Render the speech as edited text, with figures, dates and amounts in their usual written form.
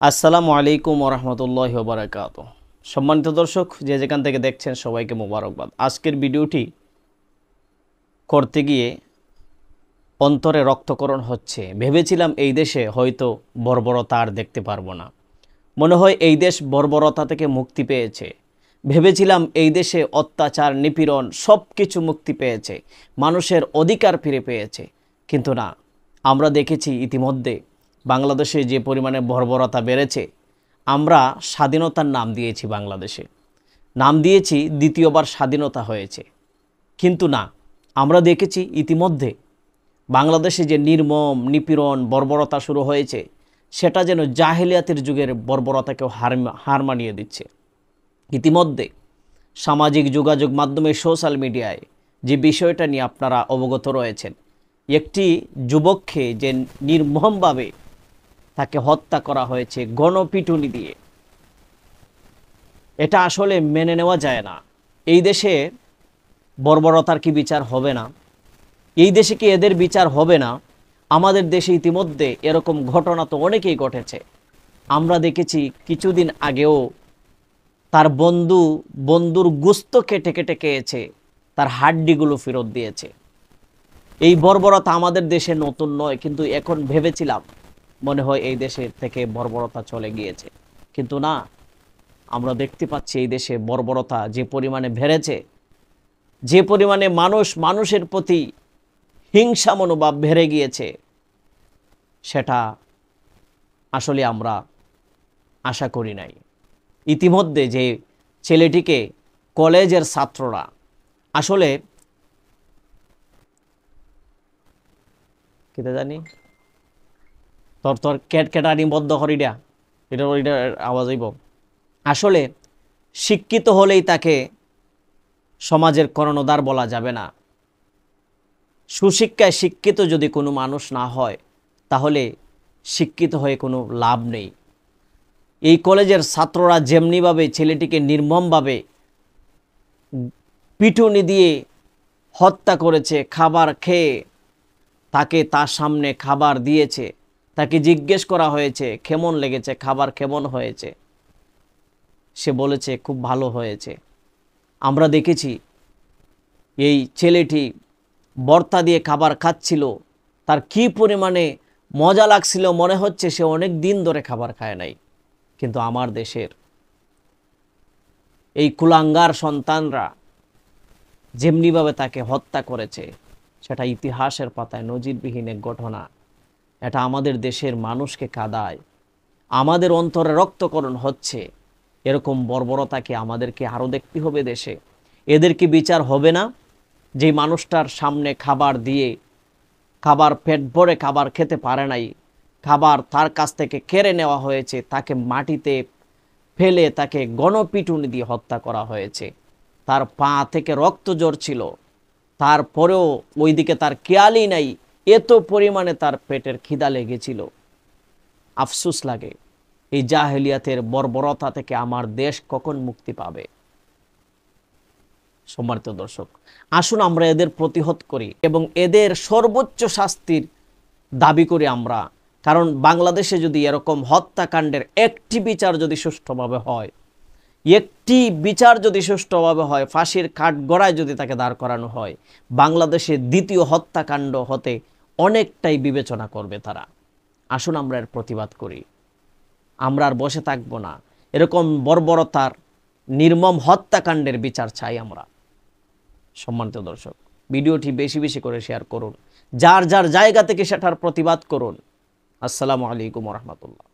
আসসালামু আলাইকুম ওরহমতুল্লাহি ওবারাকাতুহু। সম্মানিত দর্শক, যে যেখান থেকে দেখছেন সবাইকে মোবারকবাদ। আজকের ভিডিওটি করতে গিয়ে অন্তরে রক্তকরণ হচ্ছে। ভেবেছিলাম এই দেশে হয়তো বর্বরতা আর দেখতে পারবো না। মনে হয় এই দেশ বর্বরতা থেকে মুক্তি পেয়েছে। ভেবেছিলাম এই দেশে অত্যাচার, নিপীড়ন সব কিছু মুক্তি পেয়েছে, মানুষের অধিকার ফিরে পেয়েছে। কিন্তু না, আমরা দেখেছি ইতিমধ্যে বাংলাদেশে যে পরিমাণে বর্বরতা বেড়েছে। আমরা স্বাধীনতার নাম দিয়েছি, বাংলাদেশে নাম দিয়েছি দ্বিতীয়বার স্বাধীনতা হয়েছে। কিন্তু না, আমরা দেখেছি ইতিমধ্যে বাংলাদেশে যে নির্মম নিপীড়ন বর্বরতা শুরু হয়েছে, সেটা যেন জাহেলিয়াতের যুগের বর্বরতাকেও হার মানিয়ে দিচ্ছে। ইতিমধ্যে সামাজিক যোগাযোগ মাধ্যমে সোশ্যাল মিডিয়ায় যে বিষয়টা নিয়ে আপনারা অবগত রয়েছেন, একটি যুবককে যে নির্মমভাবে তাকে হত্যা করা হয়েছে গণপিটুনি দিয়ে, এটা আসলে মেনে নেওয়া যায় না। এই দেশে বর্বরতার কি বিচার হবে না? এই দেশে কি এদের বিচার হবে না? আমাদের দেশে ইতিমধ্যে এরকম ঘটনা তো অনেকেই ঘটেছে। আমরা দেখেছি কিছুদিন আগেও তার বন্ধুর গোশত কেটে কেটে খেয়েছে, তার হাড্ডিগুলো ফেরত দিয়েছে। এই বর্বরতা আমাদের দেশে নতুন নয়, কিন্তু এখন ভেবেছিলাম মনে হয় এই দেশের থেকে বর্বরতা চলে গিয়েছে। কিন্তু না, আমরা দেখতে পাচ্ছি এই দেশে বর্বরতা যে পরিমাণে বেড়েছে, যে পরিমাণে মানুষের প্রতি হিংসা মনোভাব বেড়ে গিয়েছে, সেটা আসলে আমরা আশা করি নাই। ইতিমধ্যে যে ছেলেটিকে কলেজের ছাত্ররা আসলে কেটে জানি তোর কেটানি বদ্ধ করিডা, এটা আওয়াজ হইব। আসলে শিক্ষিত হলেই তাকে সমাজের কর্ণধার বলা যাবে না। সুশিক্ষায় শিক্ষিত যদি কোনো মানুষ না হয়, তাহলে শিক্ষিত হয়ে কোনো লাভ নেই। এই কলেজের ছাত্ররা যেমনিভাবে ছেলেটিকে নির্মমভাবে পিটুনি দিয়ে হত্যা করেছে, খাবার খেয়ে তাকে তার সামনে খাবার দিয়েছে, তাকে জিজ্ঞেস করা হয়েছে কেমন লেগেছে, খাবার কেমন হয়েছে, সে বলেছে খুব ভালো হয়েছে। আমরা দেখেছি এই ছেলেটি ভর্তা দিয়ে খাবার খাচ্ছিল, তার কি পরিমাণে মজা লাগছিল, মনে হচ্ছে সে অনেক দিন ধরে খাবার খায় নাই। কিন্তু আমার দেশের এই কুলাঙ্গার সন্তানরা যেমনিভাবে তাকে হত্যা করেছে, সেটা ইতিহাসের পাতায় নজিরবিহীন এক ঘটনা। এটা আমাদের দেশের মানুষকে কাঁদায়, আমাদের অন্তরে রক্তকরণ হচ্ছে। এরকম বর্বরতাকে আমাদেরকে আরও দেখতে হবে দেশে। এদেরকে বিচার হবে না? যে মানুষটার সামনে খাবার দিয়ে, খাবার পেট ভরে খাবার খেতে পারে নাই, খাবার তার কাছ থেকে কেড়ে নেওয়া হয়েছে, তাকে মাটিতে ফেলে তাকে গণপিটুনি দিয়ে হত্যা করা হয়েছে। তার পা থেকে রক্ত ঝরছিল, তারপরেও ওইদিকে তার খেয়ালই নাই, এত পরিমাণে তার পেটের খিদা লেগেছিল। আফসোস লাগে, এই জাহেলিয়াতের বর্বরতা থেকে আমার দেশ কখন মুক্তি পাবে? সম্মানিত দর্শক, আসুন আমরা এদের প্রতিহত করি এবং এদের সর্বোচ্চ শাস্তির দাবি করি আমরা। কারণ বাংলাদেশে যদি এরকম হত্যাকাণ্ডের একটি বিচার যদি সুষ্ঠুভাবে হয়, ফাঁসির কাঠগড়ায় যদি তাকে দাঁড় করানো হয়, বাংলাদেশে দ্বিতীয় হত্যাকাণ্ড হতে অনেকটাই বিবেচনা করবে তারা। আসুন আমরা এর প্রতিবাদ করি। আমরা আর বসে থাকবো না। এরকম বর্বরতার নির্মম হত্যাকাণ্ডের বিচার চাই আমরা। সম্মানিত দর্শক, ভিডিওটি বেশি বেশি করে শেয়ার করুন, যার যার জায়গা থেকে সেটার প্রতিবাদ করুন। আসসালামু আলাইকুম ওয়া রাহমাতুল্লাহ।